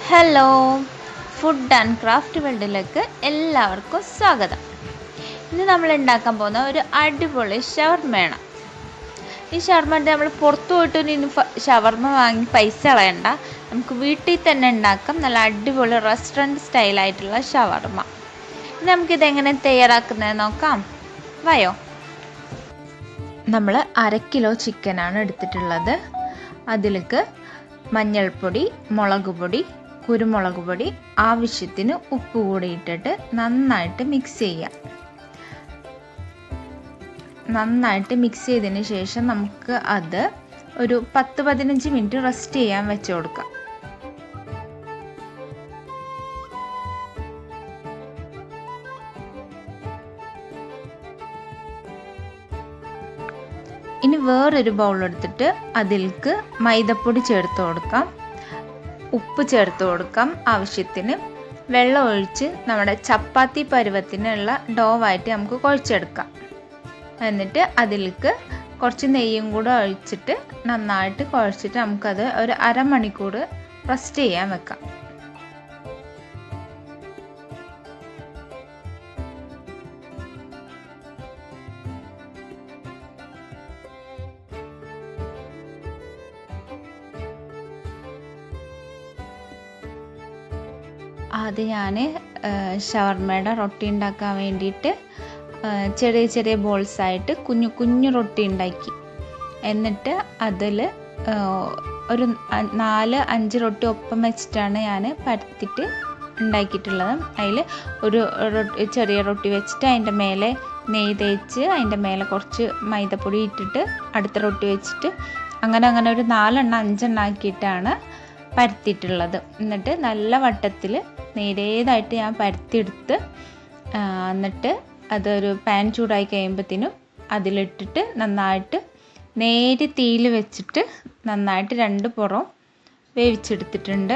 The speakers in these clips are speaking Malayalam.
ഹലോ, ഫുഡ് ആൻഡ് ക്രാഫ്റ്റ് വേൾഡിലേക്ക് എല്ലാവർക്കും സ്വാഗതം. ഇന്ന് നമ്മൾ ഉണ്ടാക്കാൻ പോകുന്ന ഒരു അടിപൊളി ഷവർമ്മയാണ്. ഈ ഷവർമ്മ നമ്മൾ പുറത്തു പോയിട്ട് ഇനി ഷവർമ്മ വാങ്ങി പൈസ കളയണ്ട, നമുക്ക് വീട്ടിൽ തന്നെ ഉണ്ടാക്കാം. നല്ല അടിപൊളി റെസ്റ്റോറൻറ്റ് സ്റ്റൈലായിട്ടുള്ള ഷവർമ്മ. നമുക്കിതെങ്ങനെ തയ്യാറാക്കുന്നത് നോക്കാം, വായോ. നമ്മൾ 1/2 കിലോ ചിക്കനാണ് എടുത്തിട്ടുള്ളത്. അതിലേക്ക് മഞ്ഞൾപ്പൊടി, മുളക് പൊടി, കുരുമുളക് പൊടി, ആവശ്യത്തിന് ഉപ്പ് കൂടി ഇട്ടിട്ട് നന്നായിട്ട് മിക്സ് ചെയ്യാം. നന്നായിട്ട് മിക്സ് ചെയ്തതിന് ശേഷം നമുക്ക് അത് ഒരു 10-15 മിനിറ്റ് റെസ്റ്റ് ചെയ്യാൻ വെച്ച് കൊടുക്കാം. ഇനി വേറൊരു ബൗൾ എടുത്തിട്ട് അതിലേക്ക് മൈദപ്പൊടി ചേർത്ത് കൊടുക്കാം, ഉപ്പ് ചേർത്ത് കൊടുക്കാം, ആവശ്യത്തിന് വെള്ളം ഒഴിച്ച് നമ്മുടെ ചപ്പാത്തി പരുവത്തിനുള്ള ഡോവായിട്ട് നമുക്ക് കുഴച്ചെടുക്കാം. എന്നിട്ട് അതിലേക്ക് കുറച്ച് നെയ്യും കൂടെ ഒഴിച്ചിട്ട് നന്നായിട്ട് കുഴച്ചിട്ട് നമുക്കത് ഒരു അരമണിക്കൂർ റെസ്റ്റ് ചെയ്യാൻ വെക്കാം. ആദ്യം ഞാൻ ഷവർമ്മയുടെ റൊട്ടി ഉണ്ടാക്കാൻ വേണ്ടിയിട്ട് ചെറിയ ചെറിയ ബോൾസായിട്ട് കുഞ്ഞു കുഞ്ഞു റൊട്ടി ഉണ്ടാക്കി. എന്നിട്ട് അതിൽ ഒരു 4-5 റൊട്ടി ഒപ്പം വെച്ചിട്ടാണ് ഞാൻ പരത്തിയിട്ട് ഉണ്ടാക്കിയിട്ടുള്ളത്. അതിൽ ഒരു ചെറിയ റൊട്ടി വെച്ചിട്ട് അതിൻ്റെ മേലെ നെയ്യ് തേച്ച് അതിൻ്റെ മേലെ കുറച്ച് മൈദപ്പൊടി ഇട്ടിട്ട് അടുത്ത റൊട്ടി വെച്ചിട്ട് അങ്ങനെ ഒരു 4-5 ആക്കിയിട്ടാണ് പരത്തിയിട്ടുള്ളത്. എന്നിട്ട് നല്ല വട്ടത്തിൽ നേരേതായിട്ട് ഞാൻ പരത്തിയെടുത്ത് എന്നിട്ട് അതൊരു പാൻ ചൂടായി കഴിയുമ്പോഴത്തേനും അതിലിട്ടിട്ട് നന്നായിട്ട് നേരെ തീയിൽ വെച്ചിട്ട് നന്നായിട്ട് 2 പുറം വേവിച്ചെടുത്തിട്ടുണ്ട്.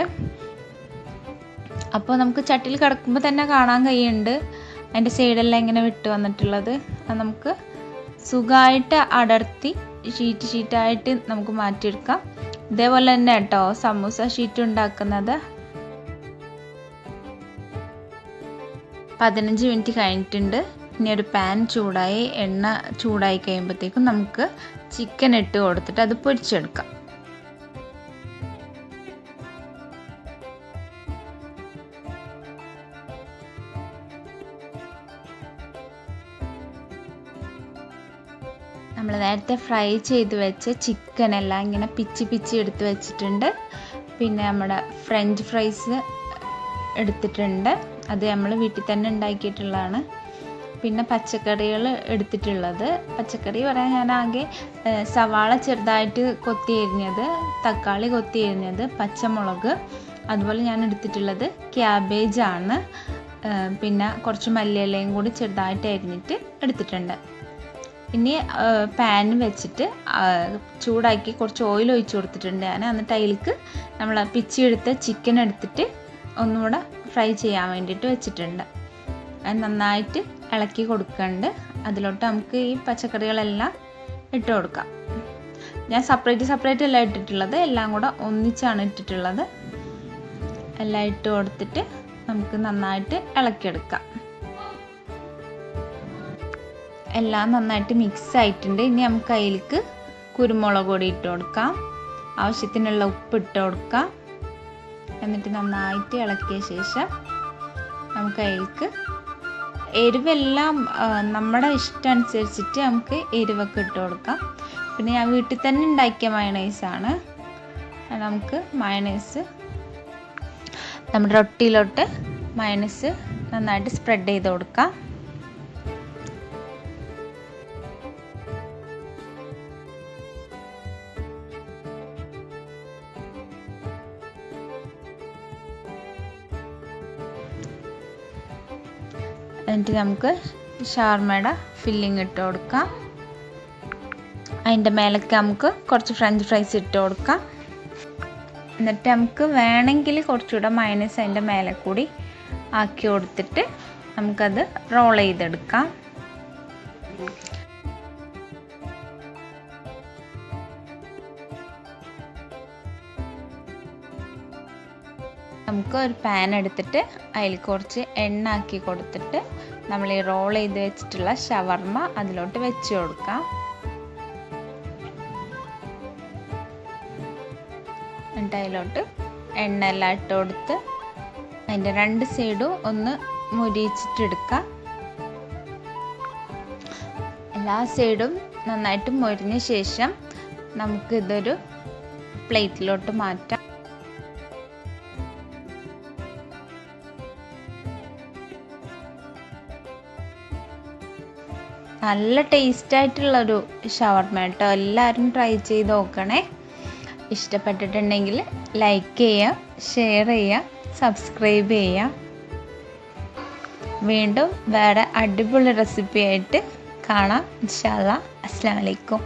അപ്പോൾ നമുക്ക് ചട്ടിയിൽ കിടക്കുമ്പോൾ തന്നെ കാണാൻ കഴിയുന്നുണ്ട് അതിൻ്റെ സൈഡെല്ലാം ഇങ്ങനെ വിട്ട് വന്നിട്ടുള്ളത്. അത് നമുക്ക് സുഖമായിട്ട് അടർത്തി ഷീറ്റായിട്ട് നമുക്ക് മാറ്റിയെടുക്കാം. ഇതേപോലെ തന്നെ കേട്ടോ സമൂസ ഷീറ്റ് ഉണ്ടാക്കുന്നത്. 15 മിനിറ്റ് കഴിഞ്ഞിട്ടുണ്ട്. ഇനി ഒരു പാൻ ചൂടായി, എണ്ണ ചൂടായി കഴിയുമ്പോഴത്തേക്കും നമുക്ക് ചിക്കൻ ഇട്ട് കൊടുത്തിട്ട് അത് പൊരിച്ചെടുക്കാം. നമ്മൾ നേരത്തെ ഫ്രൈ ചെയ്ത് വെച്ച ചിക്കൻ എല്ലാം ഇങ്ങനെ പിച്ചി എടുത്ത് വെച്ചിട്ടുണ്ട്. പിന്നെ നമ്മുടെ ഫ്രഞ്ച് ഫ്രൈസ് എടുത്തിട്ടുണ്ട്, അത് നമ്മൾ വീട്ടിൽ തന്നെ ഉണ്ടാക്കിയിട്ടുള്ളതാണ്. പിന്നെ പച്ചക്കറികൾ എടുത്തിട്ടുള്ളത്, പച്ചക്കറി പറയാൻ ഞാൻ ആകെ സവാള ചെറുതായിട്ട് കൊത്തി എരിഞ്ഞത്, തക്കാളി കൊത്തി എരിഞ്ഞത്, പച്ചമുളക്, അതുപോലെ ഞാൻ എടുത്തിട്ടുള്ളത് ക്യാബേജാണ്. പിന്നെ കുറച്ച് മല്ലിയിലയും കൂടി ചെറുതായിട്ട് അരിഞ്ഞിട്ട് എടുത്തിട്ടുണ്ട്. ഇനി പാൻ വെച്ചിട്ട് ചൂടാക്കി കുറച്ച് ഓയിൽ ഒഴിച്ച് കൊടുത്തിട്ടുണ്ട് ഞാൻ. എന്നിട്ട് അതിലേക്ക് നമ്മൾ പിച്ചിയെടുത്ത ചിക്കൻ എടുത്തിട്ട് ഒന്നുകൂടെ ഫ്രൈ ചെയ്യാൻ വേണ്ടിയിട്ട് വെച്ചിട്ടുണ്ട്. അത് നന്നായിട്ട് ഇളക്കി കൊടുക്കുന്നുണ്ട്. അതിലോട്ട് നമുക്ക് ഈ പച്ചക്കറികളെല്ലാം ഇട്ട് കൊടുക്കാം. ഞാൻ സെപ്പറേറ്റ് അല്ല ഇട്ടിട്ടുള്ളത്, എല്ലാം കൂടെ ഒന്നിച്ചാണ് ഇട്ടിട്ടുള്ളത്. എല്ലാം ഇട്ട് കൊടുത്തിട്ട് നമുക്ക് നന്നായിട്ട് ഇളക്കിയെടുക്കാം. എല്ലാം നന്നായിട്ട് മിക്സ് ആയിട്ടുണ്ട്. ഇനി നമുക്ക് അതിലേക്ക് കുരുമുളക് പൊടി ഇട്ട് കൊടുക്കാം, ആവശ്യത്തിനുള്ള ഉപ്പ് ഇട്ട് കൊടുക്കാം. എന്നിട്ട് നന്നായിട്ട് ഇളക്കിയ ശേഷം നമുക്ക് അതിലേക്ക് എരിവെല്ലാം നമ്മുടെ ഇഷ്ടം അനുസരിച്ചിട്ട് നമുക്ക് എരിവൊക്കെ ഇട്ട് കൊടുക്കാം. പിന്നെ ഞാൻ വീട്ടിൽ തന്നെ ഉണ്ടാക്കിയ മയണൈസാണ്. നമുക്ക് മയണൈസ് നമ്മുടെ റൊട്ടിയിലോട്ട് മയണൈസ് നന്നായിട്ട് സ്പ്രെഡ് ചെയ്ത് കൊടുക്കാം. എന്നിട്ട് നമുക്ക് ഷവർമ്മയുടെ ഫില്ലിങ് ഇട്ട് കൊടുക്കാം. അതിൻ്റെ മേലേക്ക് നമുക്ക് കുറച്ച് ഫ്രഞ്ച് ഫ്രൈസ് ഇട്ട് കൊടുക്കാം. എന്നിട്ട് നമുക്ക് വേണമെങ്കിൽ കുറച്ചുകൂടെ മയണൈസ് അതിൻ്റെ മേലെ കൂടി ആക്കി കൊടുത്തിട്ട് നമുക്കത് റോൾ ചെയ്തെടുക്കാം. നമുക്ക് ഒരു പാൻ എടുത്തിട്ട് അതിൽ കുറച്ച് എണ്ണ ആക്കി കൊടുത്തിട്ട് നമ്മൾ ഈ റോൾ ചെയ്ത് വെച്ചിട്ടുള്ള ഷവർമ അതിലോട്ട് വെച്ച് കൊടുക്കാം. എന്നിട്ട് അതിലോട്ട് എണ്ണ എല്ലാം ഇട്ട് കൊടുത്ത് അതിൻ്റെ 2 സൈഡും ഒന്ന് മുരിച്ചിട്ടെടുക്കാം. എല്ലാ സൈഡും നന്നായിട്ട് മൊരിഞ്ഞ ശേഷം നമുക്കിതൊരു പ്ലേറ്റിലോട്ട് മാറ്റാം. നല്ല ടേസ്റ്റായിട്ടുള്ളൊരു ഷവർമ കേട്ടോ. എല്ലാവരും ട്രൈ ചെയ്ത് നോക്കണേ. ഇഷ്ടപ്പെട്ടിട്ടുണ്ടെങ്കിൽ ലൈക്ക് ചെയ്യുക, ഷെയർ ചെയ്യുക, സബ്സ്ക്രൈബ് ചെയ്യുക. വീണ്ടും വേറെ അടിപൊളി റെസിപ്പി ആയിട്ട് കാണാം ഇൻഷാ അല്ലാഹ്. അസ്സലാമു അലൈക്കും.